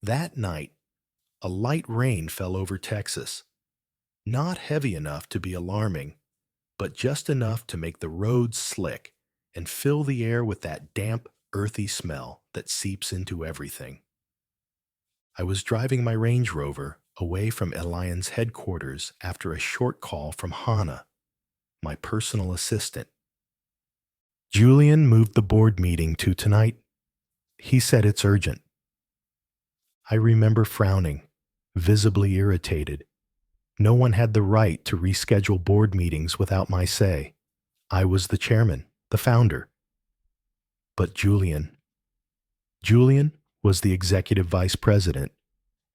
That night, a light rain fell over Texas. Not heavy enough to be alarming, but just enough to make the roads slick and fill the air with that damp, earthy smell that seeps into everything. I was driving my Range Rover away from Elion's headquarters after a short call from Hannah, my personal assistant. Julian moved the board meeting to tonight. He said it's urgent. I remember frowning, visibly irritated. No one had the right to reschedule board meetings without my say. I was the chairman, the founder. But Julian was the executive vice president,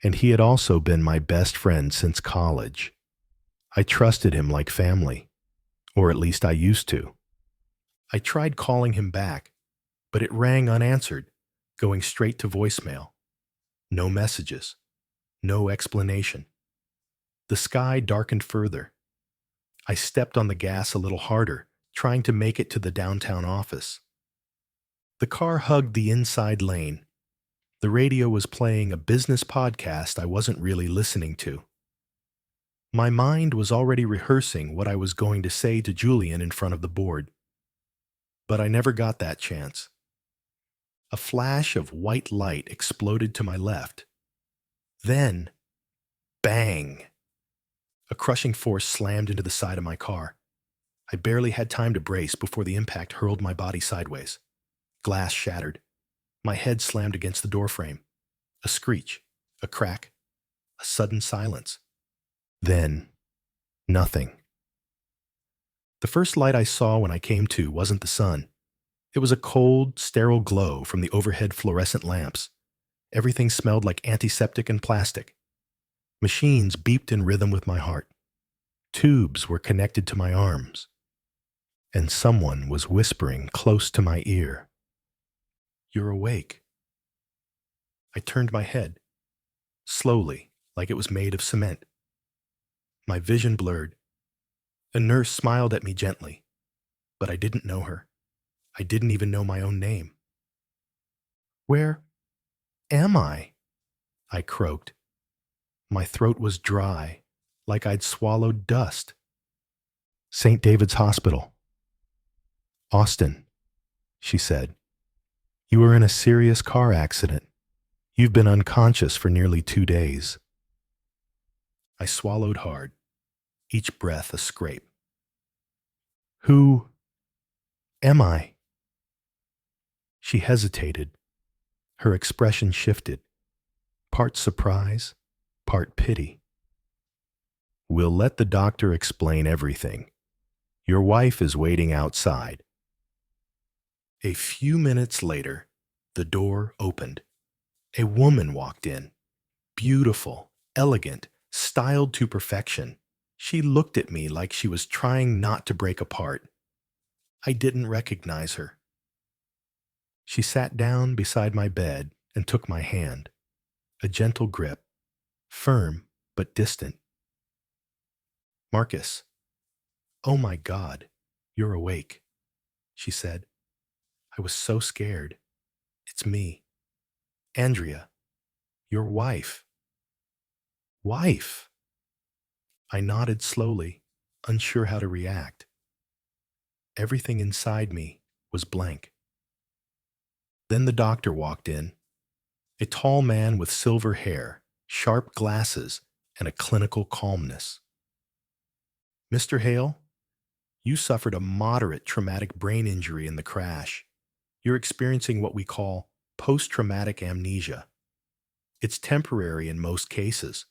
and he had also been my best friend since college. I trusted him like family, or at least I used to. I tried calling him back, but it rang unanswered, going straight to voicemail. No messages, no explanation. The sky darkened further. I stepped on the gas a little harder, trying to make it to the downtown office. The car hugged the inside lane. The radio was playing a business podcast I wasn't really listening to. My mind was already rehearsing what I was going to say to Julian in front of the board. But I never got that chance. A flash of white light exploded to my left. Then, bang! A crushing force slammed into the side of my car. I barely had time to brace before the impact hurled my body sideways. Glass shattered. My head slammed against the doorframe. A screech, a crack, a sudden silence. Then, nothing. The first light I saw when I came to wasn't the sun. It was a cold, sterile glow from the overhead fluorescent lamps. Everything smelled like antiseptic and plastic. Machines beeped in rhythm with my heart. Tubes were connected to my arms. And someone was whispering close to my ear. "You're awake." I turned my head, slowly, like it was made of cement. My vision blurred. A nurse smiled at me gently, but I didn't know her. I didn't even know my own name. "Where am I?" I croaked. My throat was dry, like I'd swallowed dust. "St. David's Hospital." "Austin," she said. "You were in a serious car accident. You've been unconscious for nearly 2 days." I swallowed hard, each breath a scrape. "Who am I?" She hesitated. Her expression shifted, part surprise, part pity. "We'll let the doctor explain everything. Your wife is waiting outside." A few minutes later, the door opened. A woman walked in. Beautiful, elegant, styled to perfection. She looked at me like she was trying not to break apart. I didn't recognize her. She sat down beside my bed and took my hand. A gentle grip, firm but distant. "Marcus, oh my God, you're awake," she said. I was so scared. "It's me. Andrea, your wife." "Wife?" I nodded slowly, unsure how to react. Everything inside me was blank. Then the doctor walked in. A tall man with silver hair, sharp glasses, and a clinical calmness. "Mr. Hale, you suffered a moderate traumatic brain injury in the crash. You're experiencing what we call post-traumatic amnesia. It's temporary in most cases,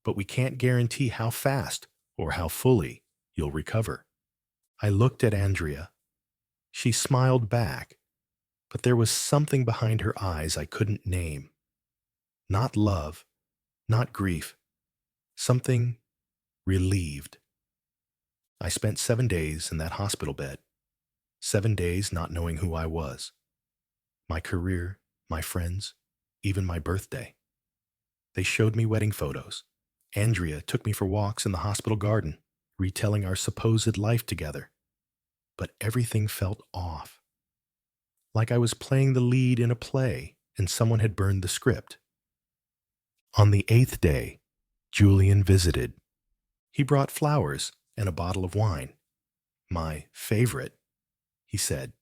but we can't guarantee how fast or how fully you'll recover." I looked at Andrea. She smiled back, but there was something behind her eyes I couldn't name. Not love, not grief, something relieved. I spent 7 days in that hospital bed, 7 days not knowing who I was, my career, my friends, even my birthday. They showed me wedding photos. Andrea took me for walks in the hospital garden, retelling our supposed life together. But everything felt off. Like I was playing the lead in a play and someone had burned the script. On the 8th day, Julian visited. He brought flowers and a bottle of wine. My favorite, he said.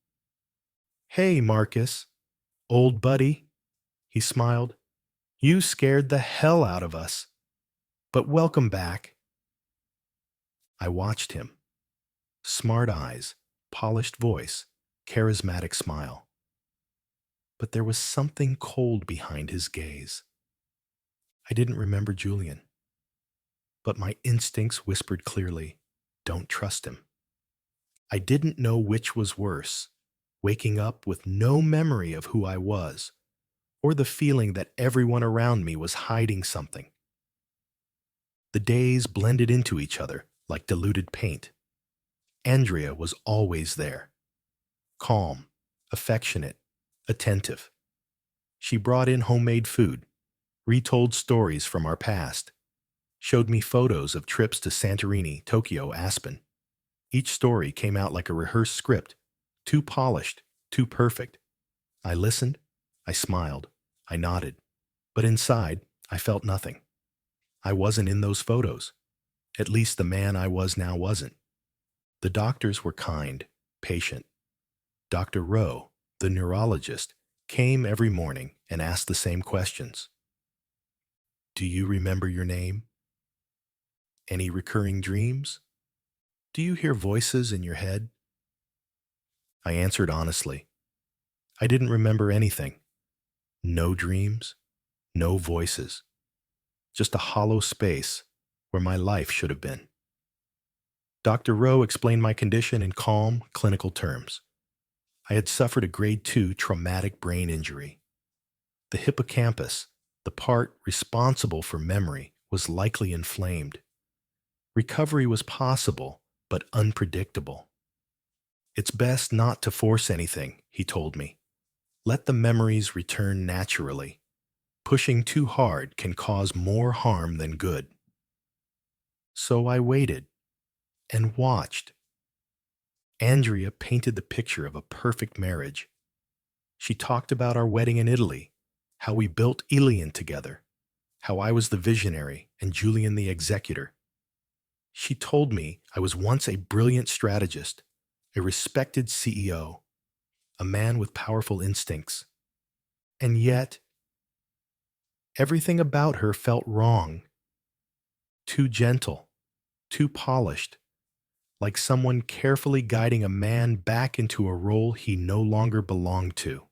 "Hey, Marcus, old buddy," he smiled. "You scared the hell out of us, but welcome back." I watched him. Smart eyes, polished voice, charismatic smile. But there was something cold behind his gaze. I didn't remember Julian, but my instincts whispered clearly, don't trust him. I didn't know which was worse, waking up with no memory of who I was, or the feeling that everyone around me was hiding something. The days blended into each other like diluted paint. Andrea was always there, calm, affectionate, attentive. She brought in homemade food, retold stories from our past, showed me photos of trips to Santorini, Tokyo, Aspen. Each story came out like a rehearsed script, too polished, too perfect. I listened, I smiled, I nodded, but inside, I felt nothing. I wasn't in those photos. At least the man I was now wasn't. The doctors were kind, patient. Dr. Rowe, the neurologist, came every morning and asked the same questions. Do you remember your name? Any recurring dreams? Do you hear voices in your head? I answered honestly. I didn't remember anything. No dreams, no voices. Just a hollow space where my life should have been. Dr. Rowe explained my condition in calm, clinical terms. I had suffered a grade 2 traumatic brain injury. The hippocampus, the part responsible for memory, was likely inflamed. Recovery was possible, but unpredictable. It's best not to force anything, he told me. Let the memories return naturally. Pushing too hard can cause more harm than good. So I waited and watched. Andrea painted the picture of a perfect marriage. She talked about our wedding in Italy, how we built Ilion together, how I was the visionary and Julian the executor. She told me I was once a brilliant strategist, a respected CEO, a man with powerful instincts. And yet, everything about her felt wrong. Too gentle, too polished, like someone carefully guiding a man back into a role he no longer belonged to.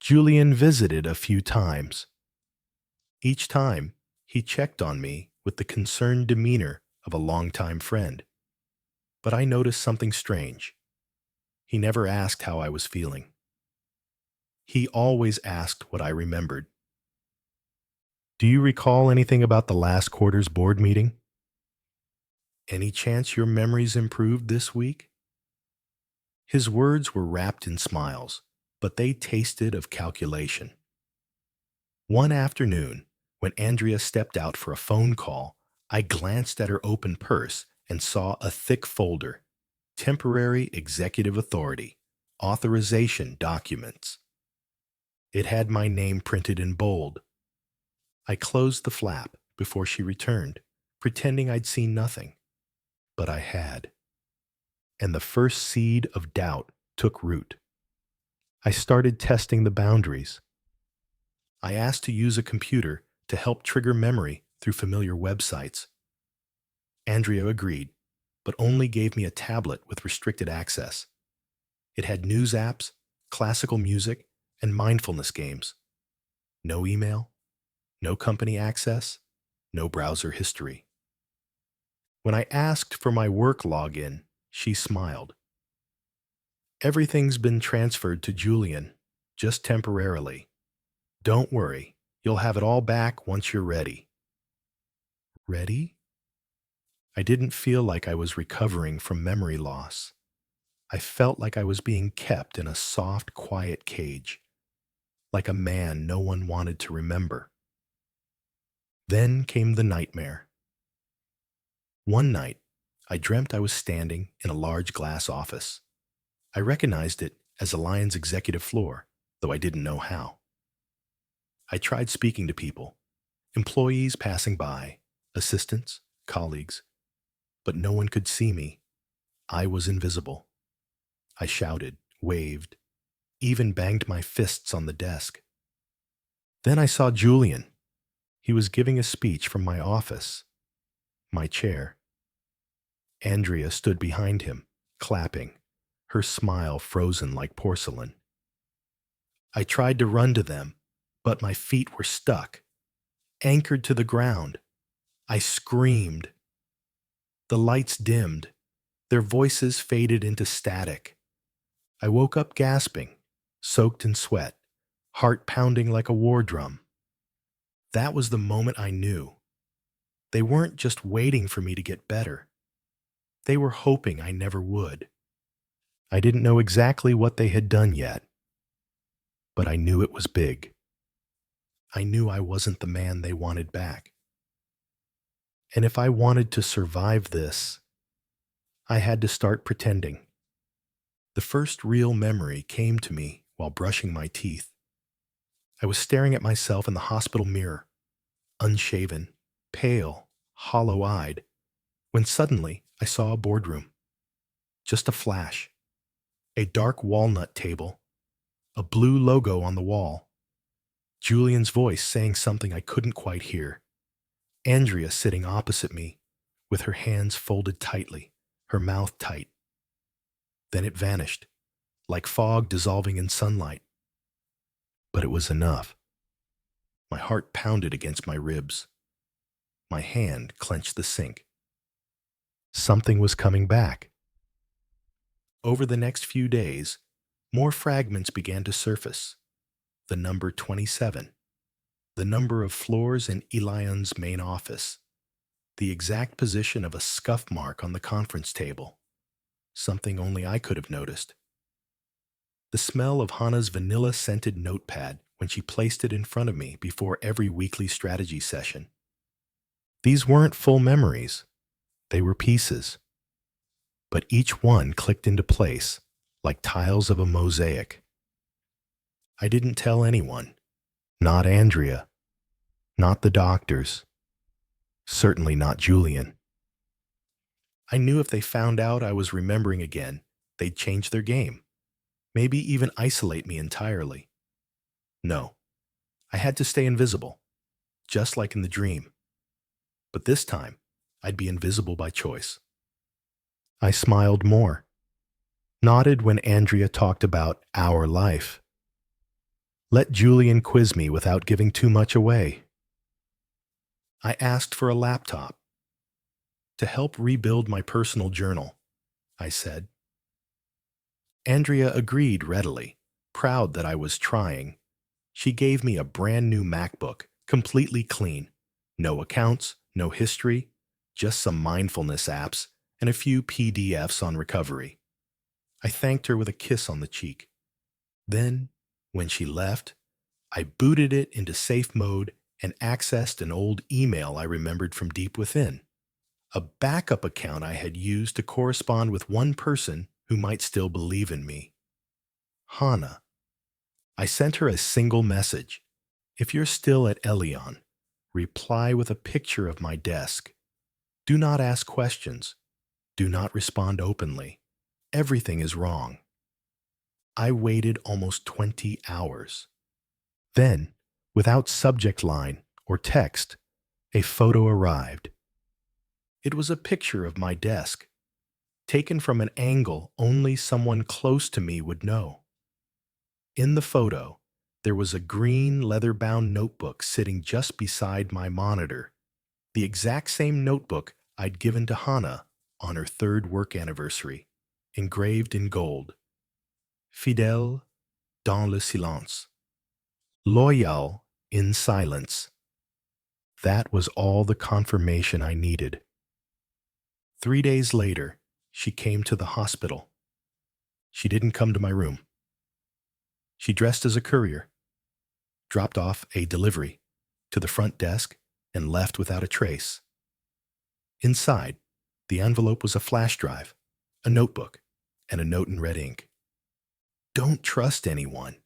Julian visited a few times. Each time, he checked on me with the concerned demeanor of a longtime friend. But I noticed something strange. He never asked how I was feeling. He always asked what I remembered. Do you recall anything about the last quarter's board meeting? Any chance your memories improved this week? His words were wrapped in smiles, but they tasted of calculation. One afternoon, when Andrea stepped out for a phone call, I glanced at her open purse and saw a thick folder. Temporary executive authority, authorization documents. It had my name printed in bold. I closed the flap before she returned, pretending I'd seen nothing. But I had. And the first seed of doubt took root. I started testing the boundaries. I asked to use a computer to help trigger memory through familiar websites. Andrea agreed, but only gave me a tablet with restricted access. It had news apps, classical music, and mindfulness games. No email, no company access, no browser history. When I asked for my work login, she smiled. Everything's been transferred to Julian, just temporarily. Don't worry, you'll have it all back once you're ready. Ready? I didn't feel like I was recovering from memory loss. I felt like I was being kept in a soft, quiet cage, like a man no one wanted to remember. Then came the nightmare. One night, I dreamt I was standing in a large glass office. I recognized it as a Lion's executive floor, though I didn't know how. I tried speaking to people, Employees passing by, assistants, colleagues, but no one could see me. I was invisible. I shouted, waved, even banged my fists on the desk. Then I saw Julian. He was giving a speech from my office, my chair. Andrea stood behind him, clapping, her smile frozen like porcelain. I tried to run to them, but my feet were stuck, anchored to the ground. I screamed. The lights dimmed. Their voices faded into static. I woke up gasping, soaked in sweat, heart pounding like a war drum. That was the moment I knew. They weren't just waiting for me to get better. They were hoping I never would. I didn't know exactly what they had done yet, but I knew it was big. I knew I wasn't the man they wanted back. And if I wanted to survive this, I had to start pretending. The first real memory came to me while brushing my teeth. I was staring at myself in the hospital mirror, unshaven, pale, hollow-eyed, when suddenly I saw a boardroom. Just a flash. A dark walnut table, a blue logo on the wall, Julian's voice saying something I couldn't quite hear, Andrea sitting opposite me, with her hands folded tightly, her mouth tight. Then it vanished, like fog dissolving in sunlight. But it was enough. My heart pounded against my ribs. My hand clenched the sink. Something was coming back. Over the next few days, more fragments began to surface. The number 27, the number of floors in Elion's main office, the exact position of a scuff mark on the conference table, something only I could have noticed. The smell of Hannah's vanilla-scented notepad when she placed it in front of me before every weekly strategy session. These weren't full memories. They were pieces. But each one clicked into place, like tiles of a mosaic. I didn't tell anyone. Not Andrea. Not the doctors. Certainly not Julian. I knew if they found out I was remembering again, they'd change their game. Maybe even isolate me entirely. No, I had to stay invisible, just like in the dream. But this time, I'd be invisible by choice. I smiled more, nodded when Andrea talked about our life. Let Julian quiz me without giving too much away. I asked for a laptop. To help rebuild my personal journal, I said. Andrea agreed readily, proud that I was trying. She gave me a brand new MacBook, completely clean. No accounts, no history, just some mindfulness apps and a few PDFs on recovery. I thanked her with a kiss on the cheek. Then, when she left, I booted it into safe mode and accessed an old email I remembered from deep within. A backup account I had used to correspond with one person who might still believe in me. Hannah. I sent her a single message. If you're still at Elion, reply with a picture of my desk. Do not ask questions. Do not respond openly. Everything is wrong. I waited almost 20 hours. Then, without subject line or text, a photo arrived. It was a picture of my desk, taken from an angle only someone close to me would know. In the photo, there was a green leather-bound notebook sitting just beside my monitor, the exact same notebook I'd given to Hannah on her 3rd work anniversary, engraved in gold. Fidèle dans le silence. Loyal in silence. That was all the confirmation I needed. 3 days later, she came to the hospital. She didn't come to my room. She dressed as a courier, dropped off a delivery to the front desk, and left without a trace. Inside, the envelope was a flash drive, a notebook, and a note in red ink. Don't trust anyone.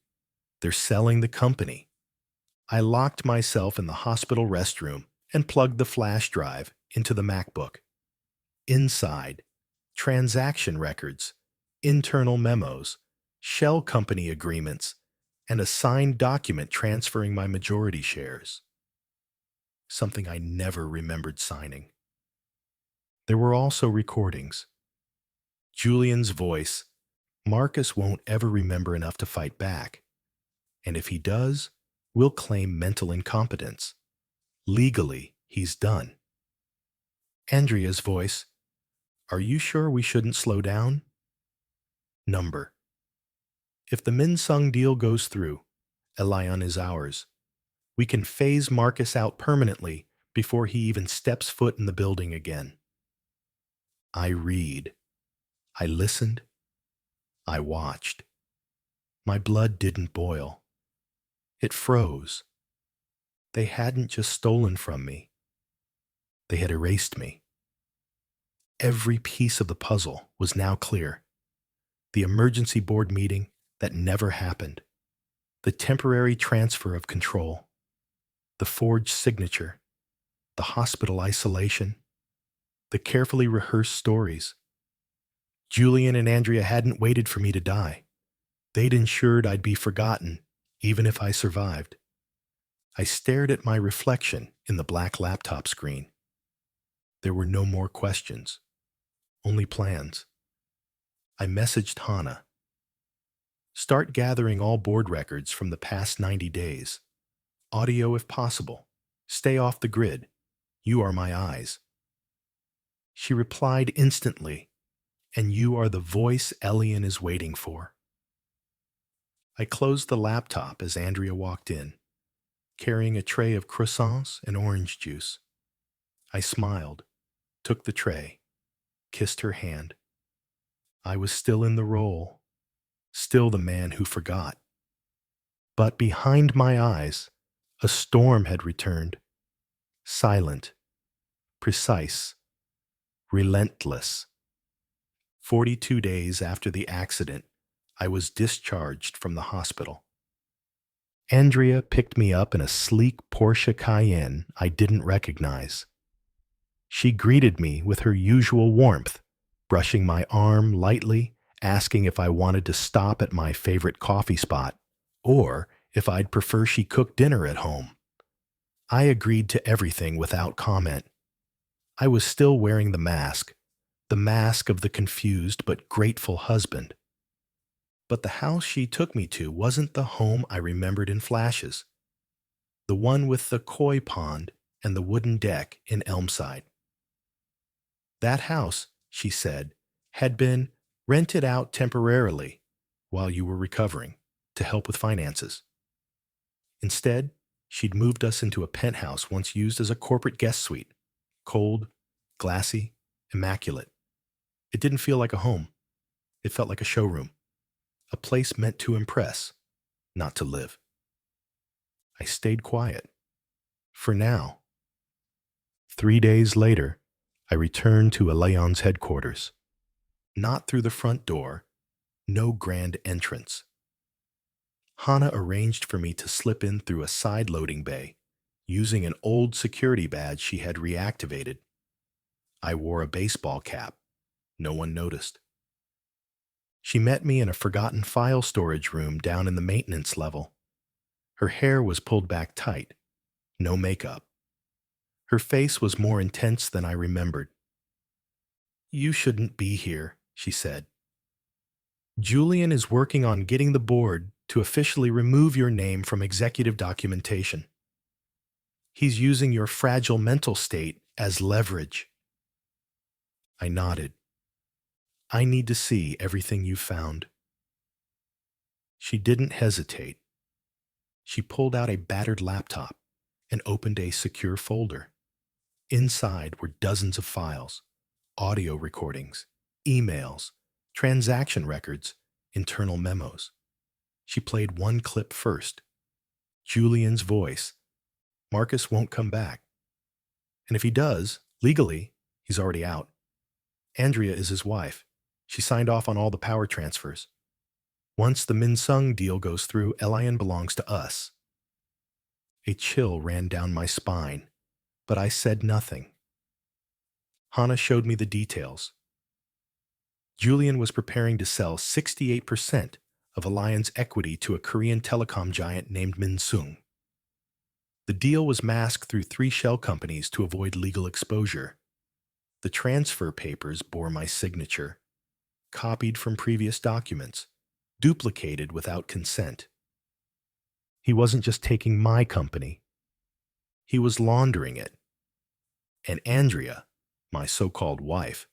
They're selling the company. I locked myself in the hospital restroom and plugged the flash drive into the MacBook. Inside, transaction records, internal memos, shell company agreements, and a signed document transferring my majority shares. Something I never remembered signing. There were also recordings. Julian's voice. Marcus won't ever remember enough to fight back. And if he does, we'll claim mental incompetence. Legally, he's done. Andrea's voice. Are you sure we shouldn't slow down? Number. If the Minsung deal goes through, Elion is ours. We can phase Marcus out permanently before he even steps foot in the building again. I read. I listened. I watched. My blood didn't boil. It froze. They hadn't just stolen from me. They had erased me. Every piece of the puzzle was now clear. The emergency board meeting that never happened. The temporary transfer of control. The forged signature. The hospital isolation. The carefully rehearsed stories. Julian and Andrea hadn't waited for me to die. They'd ensured I'd be forgotten, even if I survived. I stared at my reflection in the black laptop screen. There were no more questions, only plans. I messaged Hannah. Start gathering all board records from the past 90 days. Audio if possible. Stay off the grid. You are my eyes. She replied instantly, and you are the voice Elian is waiting for. I closed the laptop as Andrea walked in, carrying a tray of croissants and orange juice. I smiled, took the tray, kissed her hand. I was still in the role, still the man who forgot. But behind my eyes, a storm had returned, silent, precise, relentless. 42 days after the accident, I was discharged from the hospital. Andrea picked me up in a sleek Porsche Cayenne I didn't recognize. She greeted me with her usual warmth, brushing my arm lightly, asking if I wanted to stop at my favorite coffee spot, or if I'd prefer she cook dinner at home. I agreed to everything without comment. I was still wearing the mask of the confused but grateful husband. But the house she took me to wasn't the home I remembered in flashes. The one with the koi pond and the wooden deck in Elmside. That house, she said, had been rented out temporarily while you were recovering to help with finances. Instead, she'd moved us into a penthouse once used as a corporate guest suite. Cold, glassy, immaculate. It didn't feel like a home. It felt like a showroom. A place meant to impress, not to live. I stayed quiet. For now. 3 days later, I returned to Elion's headquarters. Not through the front door, no grand entrance. Hannah arranged for me to slip in through a side loading bay, using an old security badge she had reactivated. I wore a baseball cap. No one noticed. She met me in a forgotten file storage room down in the maintenance level. Her hair was pulled back tight, no makeup. Her face was more intense than I remembered. You shouldn't be here, she said. Julian is working on getting the board to officially remove your name from executive documentation. He's using your fragile mental state as leverage. I nodded. I need to see everything you found. She didn't hesitate. She pulled out a battered laptop and opened a secure folder. Inside were dozens of files, audio recordings, emails, transaction records, internal memos. She played one clip first. Julian's voice. Marcus won't come back. And if he does, legally, he's already out. Andrea is his wife. She signed off on all the power transfers. Once the Minsung deal goes through, Elion belongs to us. A chill ran down my spine, but I said nothing. Hannah showed me the details. Julian was preparing to sell 68% of Alliance equity to a Korean telecom giant named Minsung. The deal was masked through 3 shell companies to avoid legal exposure. The transfer papers bore my signature, copied from previous documents, duplicated without consent. He wasn't just taking my company. He was laundering it. And Andrea, my so-called wife,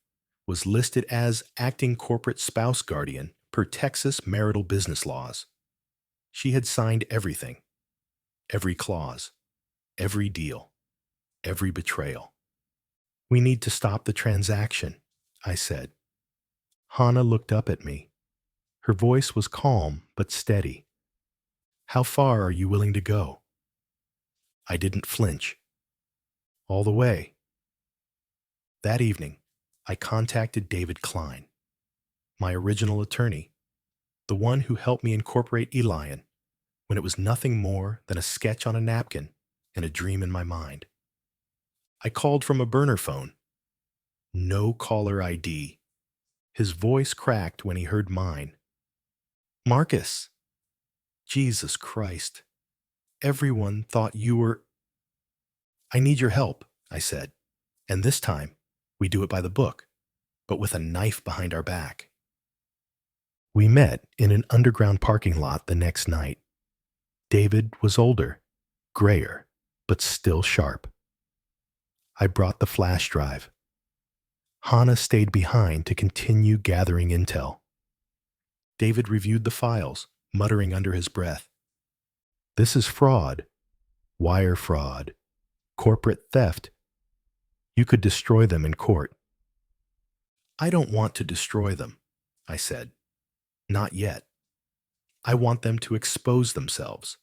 was listed as acting corporate spouse guardian per Texas marital business laws. She had signed everything, every clause, every deal, every betrayal. We need to stop the transaction, I said. Hannah looked up at me. Her voice was calm but steady. How far are you willing to go? I didn't flinch. All the way. That evening, I contacted David Klein, my original attorney, the one who helped me incorporate Elian when it was nothing more than a sketch on a napkin and a dream in my mind. I called from a burner phone. No caller ID. His voice cracked when he heard mine. Marcus. Jesus Christ. Everyone thought you were... I need your help, I said. And this time, we do it by the book, but with a knife behind our back. We met in an underground parking lot the next night. David was older, grayer, but still sharp. I brought the flash drive. Hannah stayed behind to continue gathering intel. David reviewed the files, muttering under his breath. This is fraud, wire fraud, corporate theft. You could destroy them in court. I don't want to destroy them, I said. Not yet. I want them to expose themselves,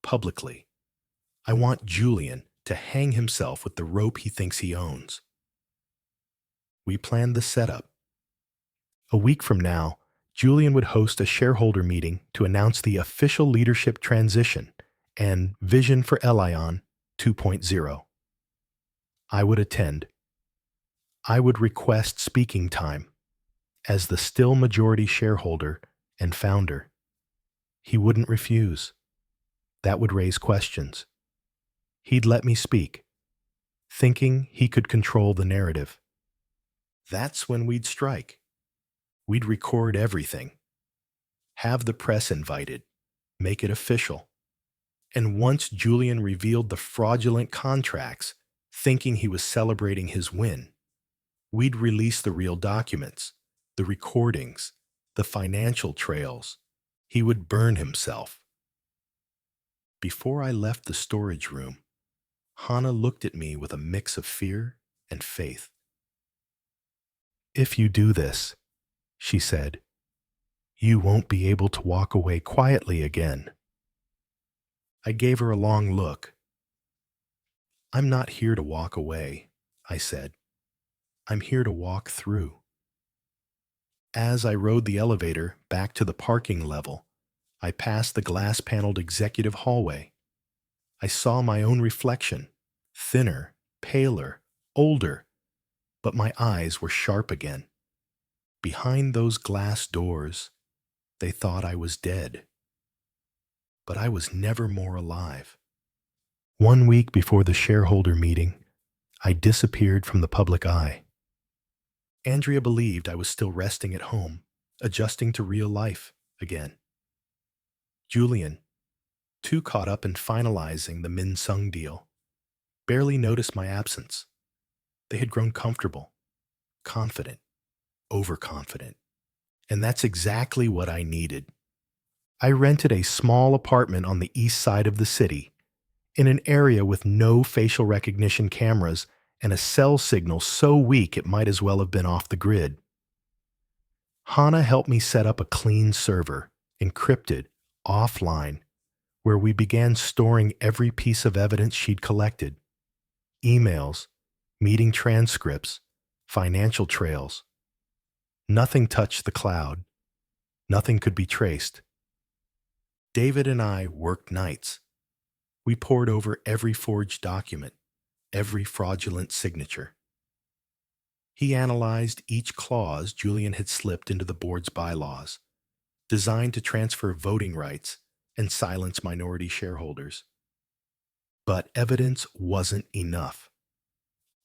publicly. I want Julian to hang himself with the rope he thinks he owns. We planned the setup. A week from now, Julian would host a shareholder meeting to announce the official leadership transition and vision for Elion 2.0. I would attend. I would request speaking time as the still majority shareholder and founder. He wouldn't refuse. That would raise questions. He'd let me speak, thinking he could control the narrative. That's when we'd strike. We'd record everything, have the press invited, make it official. And once Julian revealed the fraudulent contracts, thinking he was celebrating his win, we'd release the real documents, the recordings, the financial trails. He would burn himself. Before I left the storage room, Hannah looked at me with a mix of fear and faith. If you do this, she said, you won't be able to walk away quietly again. I gave her a long look. I'm not here to walk away, I said. I'm here to walk through. As I rode the elevator back to the parking level, I passed the glass-paneled executive hallway. I saw my own reflection, thinner, paler, older, but my eyes were sharp again. Behind those glass doors, they thought I was dead. But I was never more alive. 1 week before the shareholder meeting, I disappeared from the public eye. Andrea believed I was still resting at home, adjusting to real life again. Julian, too caught up in finalizing the Min Sung deal, barely noticed my absence. They had grown comfortable, confident, overconfident. And that's exactly what I needed. I rented a small apartment on the east side of the city, in an area with no facial recognition cameras and a cell signal so weak it might as well have been off the grid. Hannah helped me set up a clean server, encrypted, offline, where we began storing every piece of evidence she'd collected. Emails, meeting transcripts, financial trails. Nothing touched the cloud. Nothing could be traced. David and I worked nights. We pored over every forged document, every fraudulent signature. He analyzed each clause Julian had slipped into the board's bylaws, designed to transfer voting rights and silence minority shareholders. But evidence wasn't enough.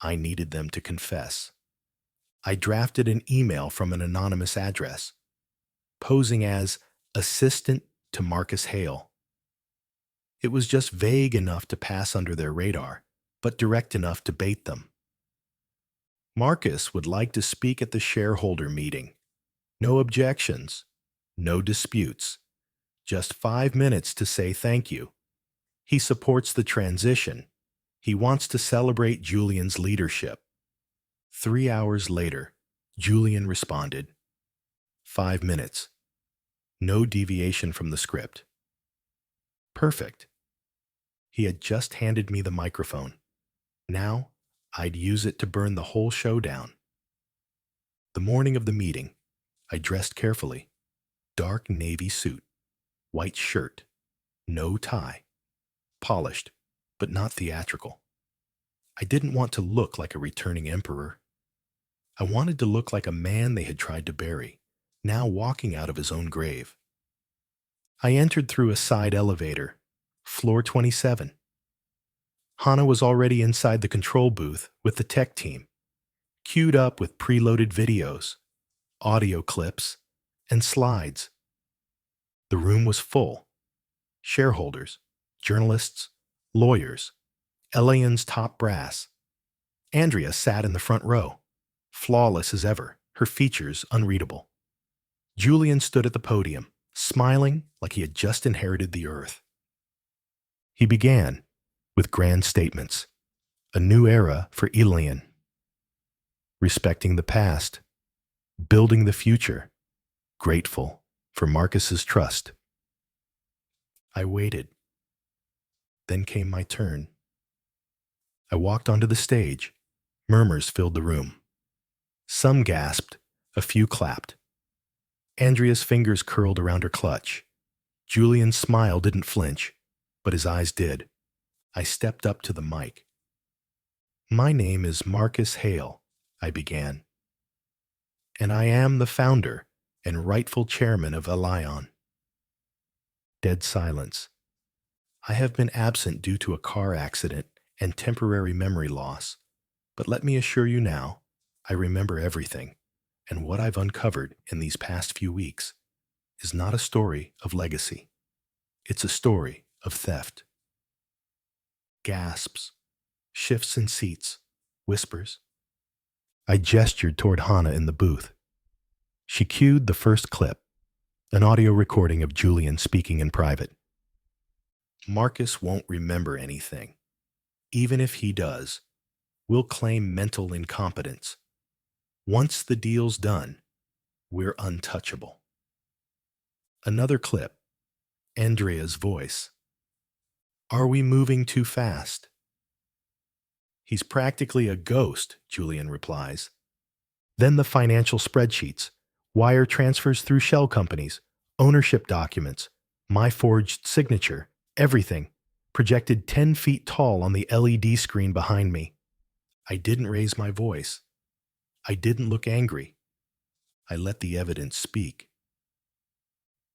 I needed them to confess. I drafted an email from an anonymous address, posing as assistant to Marcus Hale. It was just vague enough to pass under their radar, but direct enough to bait them. Marcus would like to speak at the shareholder meeting. No objections, no disputes, just 5 minutes to say thank you. He supports the transition. He wants to celebrate Julian's leadership. 3 hours later, Julian responded. 5 minutes. No deviation from the script. Perfect. He had just handed me the microphone. Now, I'd use it to burn the whole show down. The morning of the meeting, I dressed carefully. Dark navy suit, white shirt, no tie. Polished, but not theatrical. I didn't want to look like a returning emperor. I wanted to look like a man they had tried to bury, now walking out of his own grave. I entered through a side elevator, floor 27. Hannah was already inside the control booth with the tech team, queued up with preloaded videos, audio clips, and slides. The room was full. Shareholders, journalists, lawyers, Elian's top brass. Andrea sat in the front row, flawless as ever, her features unreadable. Julian stood at the podium, smiling like he had just inherited the earth. He began with grand statements, a new era for Elian. Respecting the past, building the future, grateful for Marcus's trust. I waited. Then came my turn. I walked onto the stage. Murmurs filled the room. Some gasped, a few clapped. Andrea's fingers curled around her clutch. Julian's smile didn't flinch, but his eyes did. I stepped up to the mic. My name is Marcus Hale, I began. And I am the founder and rightful chairman of Elion. Dead silence. I have been absent due to a car accident and temporary memory loss, but let me assure you now, I remember everything, and what I've uncovered in these past few weeks is not a story of legacy. It's a story of theft. Gasps, shifts in seats, whispers. I gestured toward Hannah in the booth. She cued the first clip, an audio recording of Julian speaking in private. Marcus won't remember anything. Even if he does, we'll claim mental incompetence. Once the deal's done, we're untouchable. Another clip, Andrea's voice. Are we moving too fast? He's practically a ghost, Julian replies. Then the financial spreadsheets, wire transfers through shell companies, ownership documents, my forged signature, everything, projected 10 feet tall on the LED screen behind me. I didn't raise my voice. I didn't look angry. I let the evidence speak.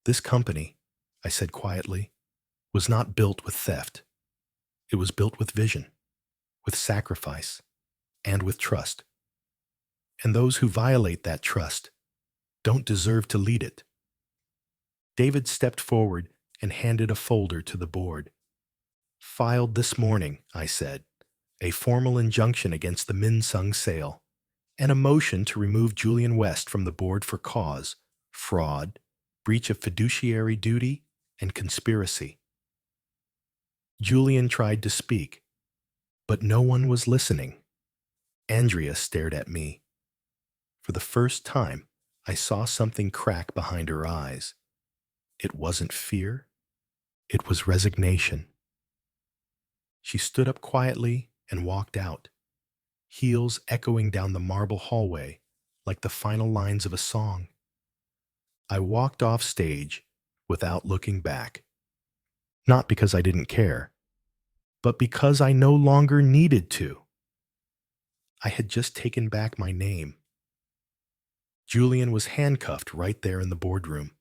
This company, I said quietly, was not built with theft. It was built with vision, with sacrifice, and with trust. And those who violate that trust don't deserve to lead it. David stepped forward and handed a folder to the board. Filed this morning, I said, a formal injunction against the Minsung sale, and a motion to remove Julian West from the board for cause, fraud, breach of fiduciary duty, and conspiracy. Julian tried to speak, but no one was listening. Andrea stared at me. For the first time, I saw something crack behind her eyes. It wasn't fear. It was resignation. She stood up quietly and walked out, heels echoing down the marble hallway like the final lines of a song. I walked off stage without looking back. Not because I didn't care, but because I no longer needed to. I had just taken back my name. Julian was handcuffed right there in the boardroom.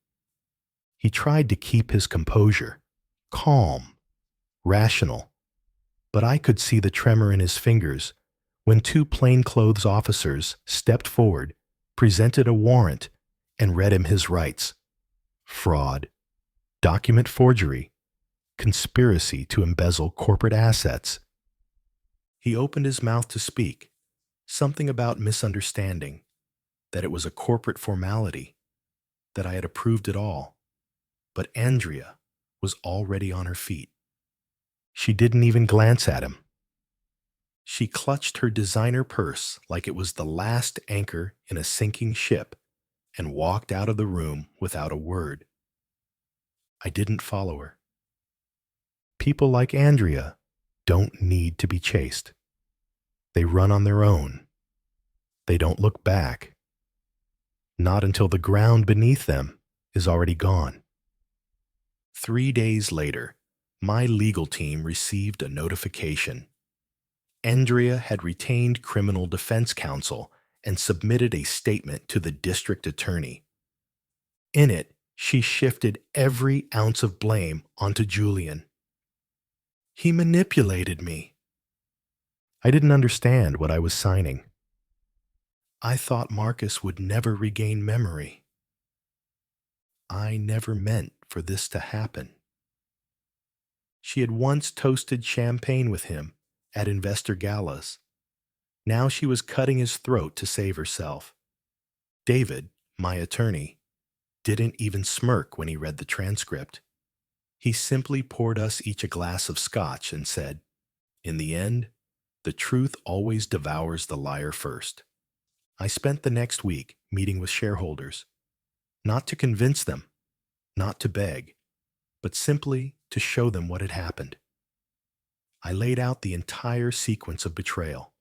He tried to keep his composure, calm, rational, but I could see the tremor in his fingers when two plainclothes officers stepped forward, presented a warrant, and read him his rights: fraud, document forgery, conspiracy to embezzle corporate assets. He opened his mouth to speak, something about misunderstanding, that it was a corporate formality, that I had approved it all. But Andrea was already on her feet. She didn't even glance at him. She clutched her designer purse like it was the last anchor in a sinking ship and walked out of the room without a word. I didn't follow her. People like Andrea don't need to be chased. They run on their own. They don't look back. Not until the ground beneath them is already gone. 3 days later, my legal team received a notification. Andrea had retained criminal defense counsel and submitted a statement to the district attorney. In it, she shifted every ounce of blame onto Julian. He manipulated me. I didn't understand what I was signing. I thought Marcus would never regain memory. I never meant for this to happen. She had once toasted champagne with him at investor galas. Now she was cutting his throat to save herself. David, my attorney, didn't even smirk when he read the transcript. He simply poured us each a glass of scotch and said, "In the end, the truth always devours the liar first." I spent the next week meeting with shareholders, not to convince them, not to beg, but simply to show them what had happened. I laid out the entire sequence of betrayal: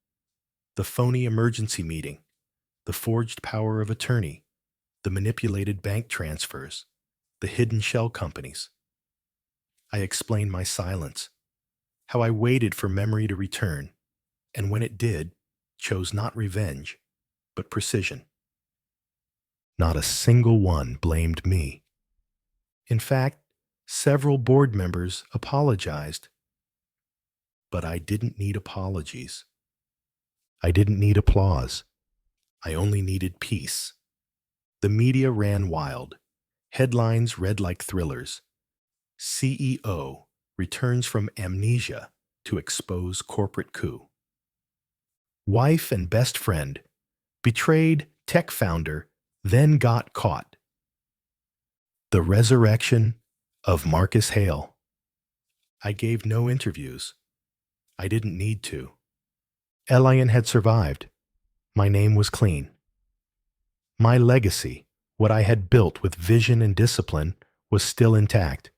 the phony emergency meeting, the forged power of attorney, the manipulated bank transfers, the hidden shell companies. I explained my silence, how I waited for memory to return, and when it did, chose not revenge, but precision. Not a single one blamed me. In fact, several board members apologized. But I didn't need apologies. I didn't need applause. I only needed peace. The media ran wild. Headlines read like thrillers. CEO returns from amnesia to expose corporate coup. Wife and best friend betrayed tech founder, then got caught. The resurrection of Marcus Hale. I gave no interviews. I didn't need to. Elian had survived. My name was clean. My legacy, what I had built with vision and discipline, was still intact.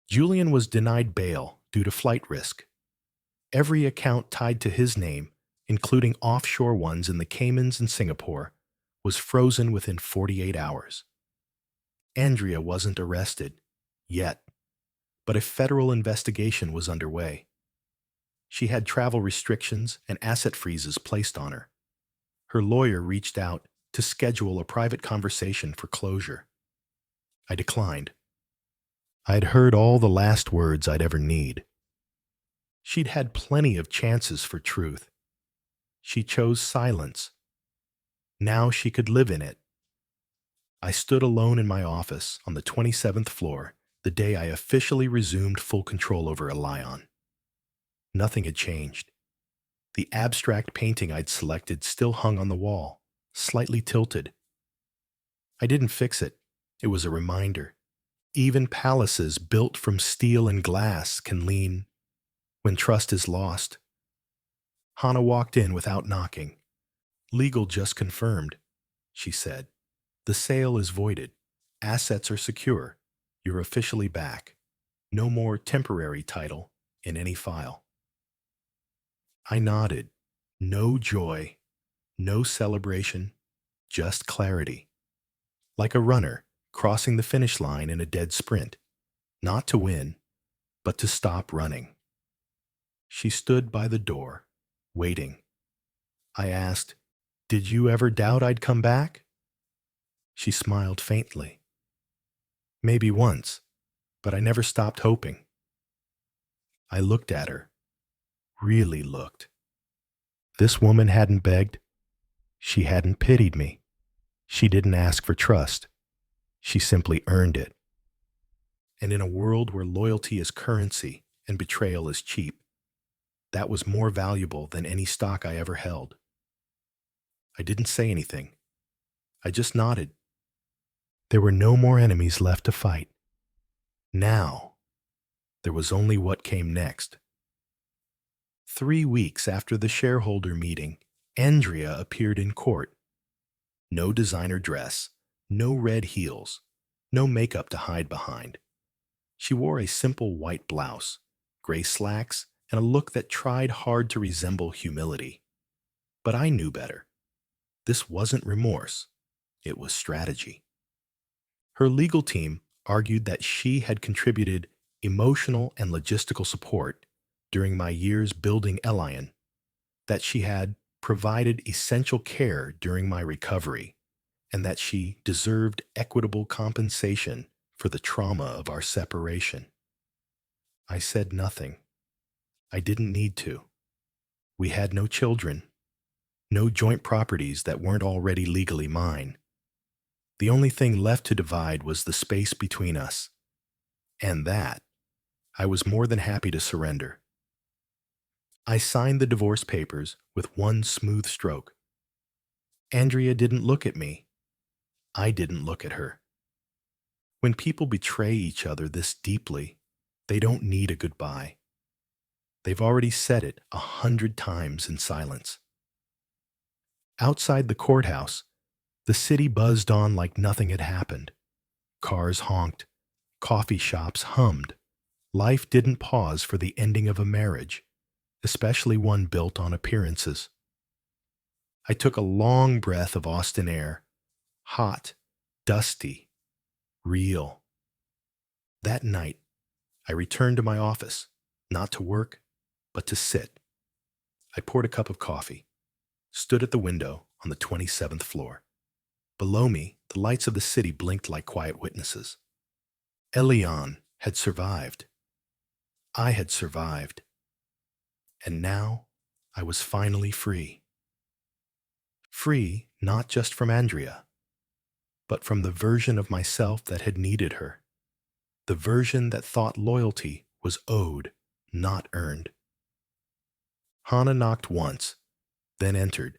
Julian was denied bail due to flight risk. Every account tied to his name, including offshore ones in the Caymans and Singapore, was frozen within 48 hours. Andrea wasn't arrested, yet, but a federal investigation was underway. She had travel restrictions and asset freezes placed on her. Her lawyer reached out to schedule a private conversation for closure. I declined. I'd heard all the last words I'd ever need. She'd had plenty of chances for truth. She chose silence. Now she could live in it. I stood alone in my office on the 27th floor the day I officially resumed full control over Elion. Nothing had changed. The abstract painting I'd selected still hung on the wall, slightly tilted. I didn't fix it. It was a reminder. Even palaces built from steel and glass can lean when trust is lost. Hannah walked in without knocking. "Legal just confirmed," she said. "The sale is voided. Assets are secure. You're officially back. No more temporary title in any file." I nodded. No joy, no celebration, just clarity. Like a runner crossing the finish line in a dead sprint, not to win, but to stop running. She stood by the door, waiting. I asked, "Did you ever doubt I'd come back?" She smiled faintly. "Maybe once, but I never stopped hoping." I looked at her, really looked. This woman hadn't begged. She hadn't pitied me. She didn't ask for trust. She simply earned it. And in a world where loyalty is currency and betrayal is cheap, that was more valuable than any stock I ever held. I didn't say anything. I just nodded. There were no more enemies left to fight. Now, there was only what came next. 3 weeks after the shareholder meeting, Andrea appeared in court. No designer dress, no red heels, no makeup to hide behind. She wore a simple white blouse, gray slacks, and a look that tried hard to resemble humility. But I knew better. This wasn't remorse. It was strategy. Her legal team argued that she had contributed emotional and logistical support during my years building Elion, that she had provided essential care during my recovery, and that she deserved equitable compensation for the trauma of our separation. I said nothing. I didn't need to. We had no children, no joint properties that weren't already legally mine. The only thing left to divide was the space between us, and that I was more than happy to surrender. I signed the divorce papers with one smooth stroke. Andrea didn't look at me. I didn't look at her. When people betray each other this deeply, they don't need a goodbye. They've already said it 100 times in silence. Outside the courthouse, the city buzzed on like nothing had happened. Cars honked. Coffee shops hummed. Life didn't pause for the ending of a marriage, especially one built on appearances. I took a long breath of Austin air, hot, dusty, real. That night, I returned to my office, not to work, but to sit. I poured a cup of coffee, stood at the window on the 27th floor. Below me, the lights of the city blinked like quiet witnesses. Elion had survived. I had survived. And now I was finally free. Free not just from Andrea, but from the version of myself that had needed her. The version that thought loyalty was owed, not earned. Hannah knocked once, then entered,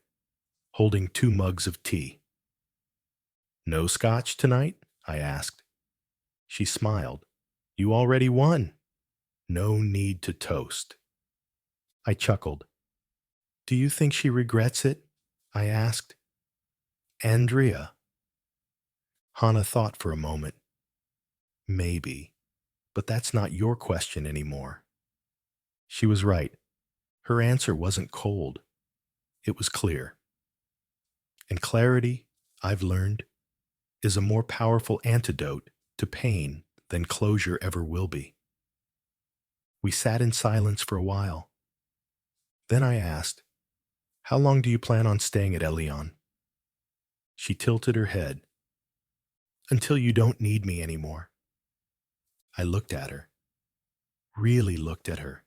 holding 2 mugs of tea. "No scotch tonight?" I asked. She smiled. "You already won. No need to toast." I chuckled. "Do you think she regrets it?" I asked. "Andrea." Hannah thought for a moment. "Maybe, but that's not your question anymore." She was right. Her answer wasn't cold. It was clear. And clarity, I've learned, is a more powerful antidote to pain than closure ever will be. We sat in silence for a while. Then I asked, "How long do you plan on staying at Elion?" She tilted her head. "Until you don't need me anymore." I looked at her, really looked at her.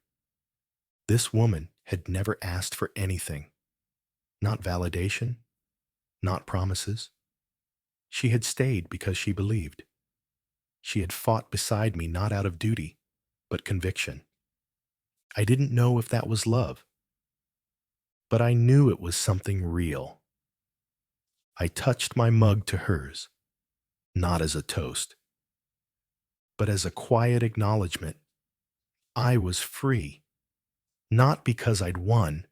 This woman had never asked for anything. Not validation, not promises. She had stayed because she believed. She had fought beside me not out of duty, but conviction. I didn't know if that was love, but I knew it was something real. I touched my mug to hers, not as a toast, but as a quiet acknowledgement. I was free, not because I'd won,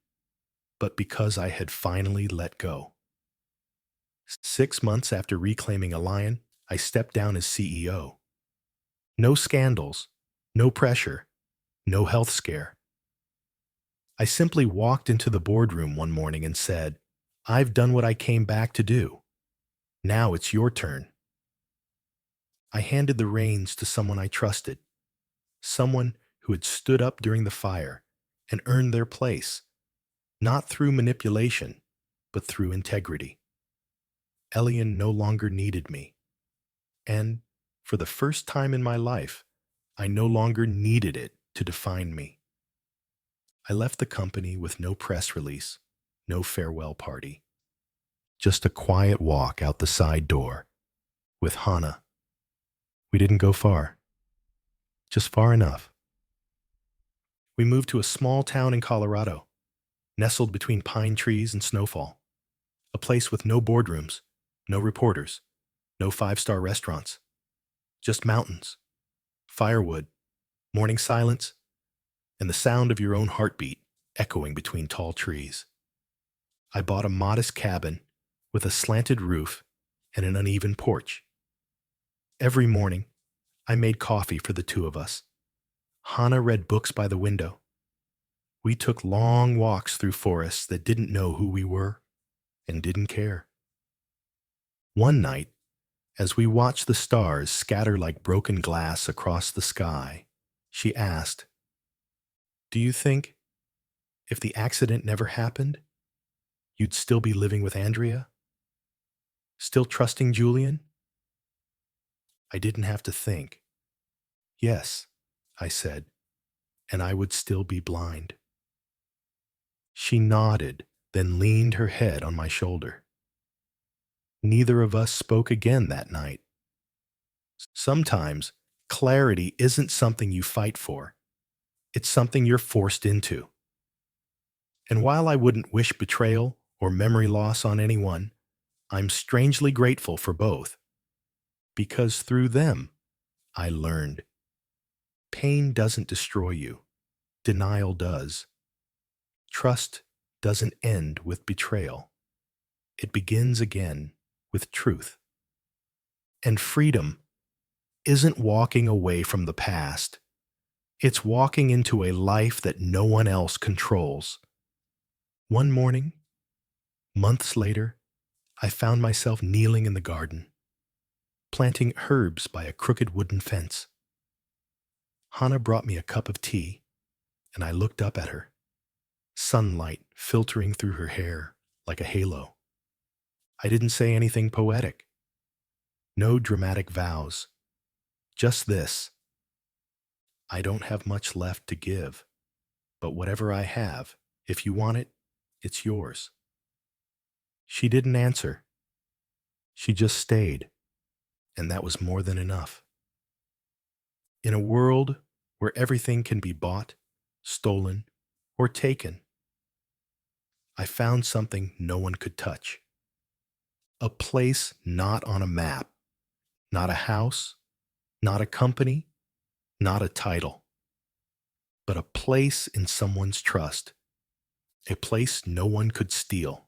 but because I had finally let go. 6 months after reclaiming Elion, I stepped down as CEO. No scandals, no pressure, no health scare. I simply walked into the boardroom one morning and said, "I've done what I came back to do. Now it's your turn." I handed the reins to someone I trusted, someone who had stood up during the fire and earn their place, not through manipulation, but through integrity. Elian no longer needed me, and for the first time in my life, I no longer needed it to define me. I left the company with no press release, no farewell party, just a quiet walk out the side door with Hannah. We didn't go far, just far enough. We moved to a small town in Colorado, nestled between pine trees and snowfall, a place with no boardrooms, no reporters, no five-star restaurants, just mountains, firewood, morning silence, and the sound of your own heartbeat echoing between tall trees. I bought a modest cabin with a slanted roof and an uneven porch. Every morning, I made coffee for the two of us. Hannah read books by the window. We took long walks through forests that didn't know who we were and didn't care. One night, as we watched the stars scatter like broken glass across the sky, she asked, "Do you think, if the accident never happened, you'd still be living with Andrea? Still trusting Julian?" I didn't have to think. "Yes," I said, "and I would still be blind." She nodded, then leaned her head on my shoulder. Neither of us spoke again that night. Sometimes, clarity isn't something you fight for. It's something you're forced into. And while I wouldn't wish betrayal or memory loss on anyone, I'm strangely grateful for both. Because through them, I learned. Pain doesn't destroy you. Denial does. Trust doesn't end with betrayal. It begins again with truth. And freedom isn't walking away from the past. It's walking into a life that no one else controls. One morning, months later, I found myself kneeling in the garden, planting herbs by a crooked wooden fence. Hannah brought me a cup of tea, and I looked up at her, sunlight filtering through her hair like a halo. I didn't say anything poetic. No dramatic vows. Just this. I don't have much left to give, but whatever I have, if you want it, it's yours. She didn't answer. She just stayed, and that was more than enough. In a world where everything can be bought, stolen, or taken, I found something no one could touch. A place not on a map, not a house, not a company, not a title, but a place in someone's trust, a place no one could steal.